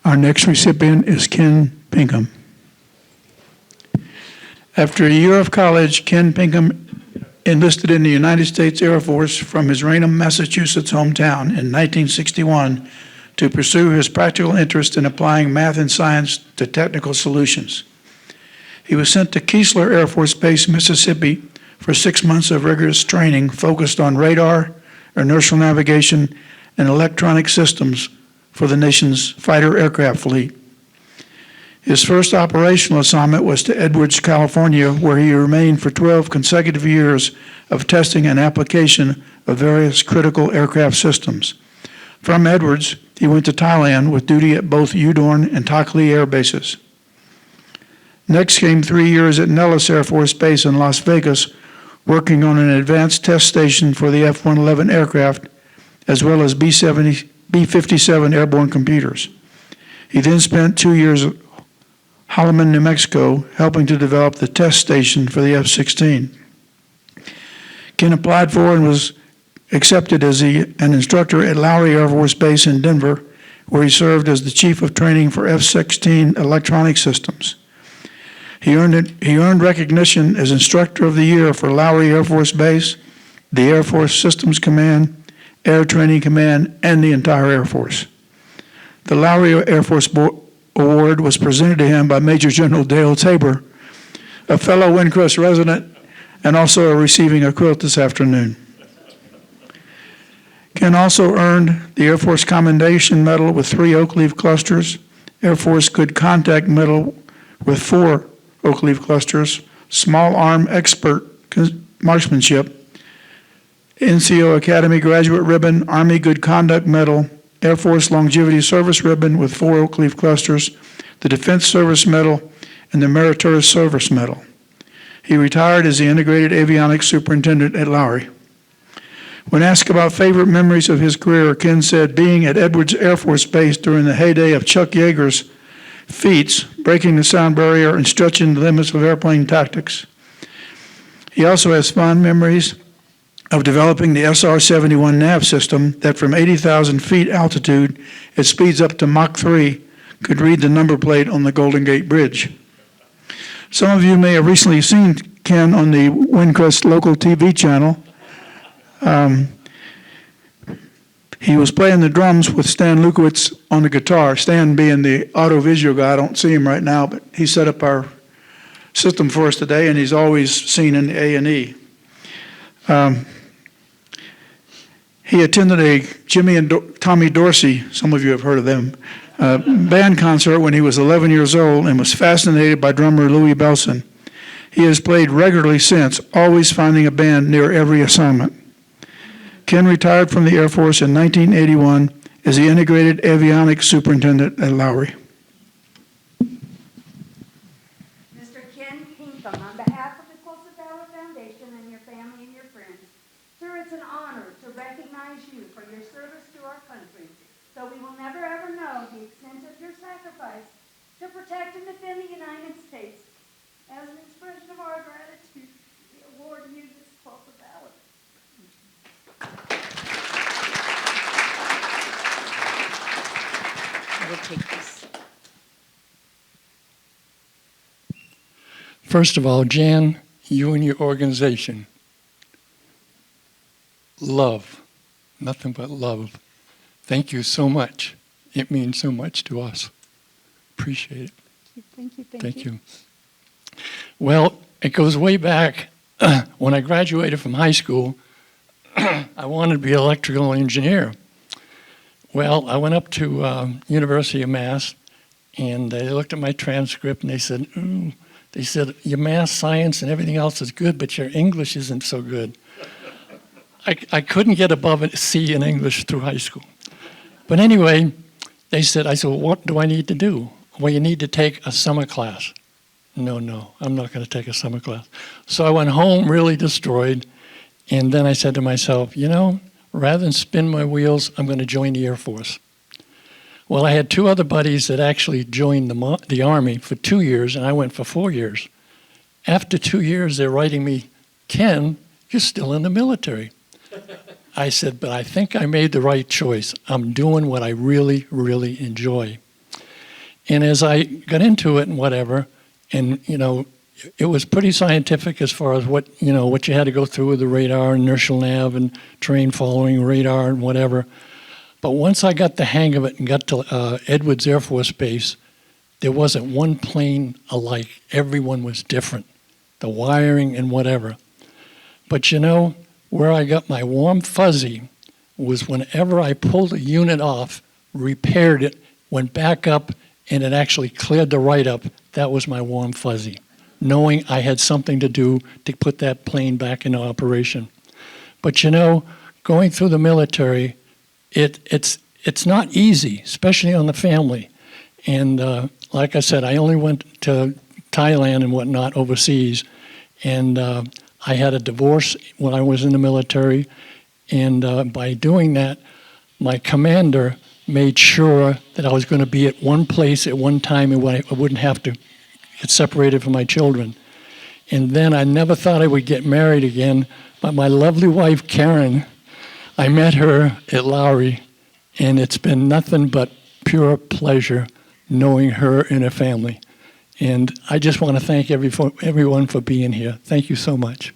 Our next recipient is Ken Pinkham. After a year of college, Ken Pinkham enlisted in the United States Air Force from his Raynham, Massachusetts hometown in 1961 to pursue his practical interest in applying math and science to technical solutions. He was sent to Keesler Air Force Base, Mississippi for 6 months of rigorous training focused on radar, inertial navigation, and electronic systems for the nation's fighter aircraft fleet. His first operational assignment was to Edwards, California, where he remained for 12 consecutive years of testing and application of various critical aircraft systems. From Edwards, he went to Thailand with duty at both Udorn and Tak Lee air bases. Next came 3 years at Nellis Air Force Base in Las Vegas, working on an advanced test station for the F-111 aircraft, as well as B-57 airborne computers. He then spent 2 years at Holloman, New Mexico, helping to develop the test station for the F-16. Ken applied for and was accepted as an instructor at Lowry Air Force Base in Denver, where he served as the chief of training for F-16 electronic systems. He earned recognition as Instructor of the Year for Lowry Air Force Base, the Air Force Systems Command, Air Training Command, and the entire Air Force. The Lowry Air Force Award was presented to him by Major General Dale Tabor, a fellow Windcrest resident, and also receiving a quilt this afternoon. Ken also earned the Air Force Commendation Medal with 3 oak leaf clusters, Air Force Good Contact Medal with 4 oak leaf clusters, Small Arm Expert Marksmanship, NCO Academy Graduate Ribbon, Army Good Conduct Medal, Air Force Longevity Service Ribbon with 4 oak leaf clusters, the Defense Service Medal, and the Meritorious Service Medal. He retired as the Integrated Avionics Superintendent at Lowry. When asked about favorite memories of his career, Ken said being at Edwards Air Force Base during the heyday of Chuck Yeager's feats, breaking the sound barrier and stretching the limits of airplane tactics. He also has fond memories of developing the SR-71 nav system that from 80,000 feet altitude at speeds up to Mach 3 could read the number plate on the Golden Gate Bridge. Some of you may have recently seen Ken on the Windcrest local TV channel. He was playing the drums with Stan Lukowitz on the guitar. Stan being the audiovisual guy, I don't see him right now, but he set up our system for us today, and he's always seen in the A&E. He attended a Jimmy and Tommy Dorsey, some of you have heard of them, band concert when he was 11 years old and was fascinated by drummer Louis Belson. He has played regularly since, always finding a band near every assignment. Ken retired from the Air Force in 1981 as the Integrated Avionics Superintendent at Lowry. Mr. Ken Pinkham, on behalf of the Quilts of Valor Foundation and your family and your friends, sir, it's an honor to recognize you for your service to our country, though we will never ever know the extent of your sacrifice to protect and defend the United States. As an expression of our gratitude, we award you this Quilt of Valor. I will take this. First of all, Jan, you and your organization, love, nothing but love. Thank you so much. It means so much to us. Appreciate it. Thank you. Thank you. Well, it goes way back. When I graduated from high school, I wanted to be an electrical engineer. Well, I went up to University of Mass, and they looked at my transcript, and they said, your math, science, and everything else is good, but your English isn't so good. I couldn't get above a C in English through high school. But anyway, I said, well, what do I need to do? Well, you need to take a summer class. No, I'm not going to take a summer class. So I went home really destroyed, and then I said to myself, rather than spin my wheels, I'm going to join the Air Force. Well, I had 2 other buddies that actually joined the Army for 2 years, and I went for 4 years. After 2 years, they're writing me, Ken, you're still in the military. I said, but I think I made the right choice. I'm doing what I really, really enjoy. And as I got into it and whatever, and, it was pretty scientific as far as what you had to go through with the radar, inertial nav, and terrain following radar and whatever. But once I got the hang of it and got to Edwards Air Force Base, there wasn't one plane alike. Everyone was different, the wiring and whatever. But where I got my warm fuzzy was whenever I pulled a unit off, repaired it, went back up, and it actually cleared the write-up. That was my warm fuzzy, knowing I had something to do to put that plane back into operation. But going through the military, it's not easy, especially on the family. And like I said, I only went to Thailand and whatnot overseas, and I had a divorce when I was in the military, and by doing that, my commander made sure that I was going to be at one place at one time and I wouldn't have to get separated from my children. And then I never thought I would get married again, but my lovely wife, Karen, I met her at Lowry, and it's been nothing but pure pleasure knowing her and her family. And I just want to thank everyone for being here. Thank you so much.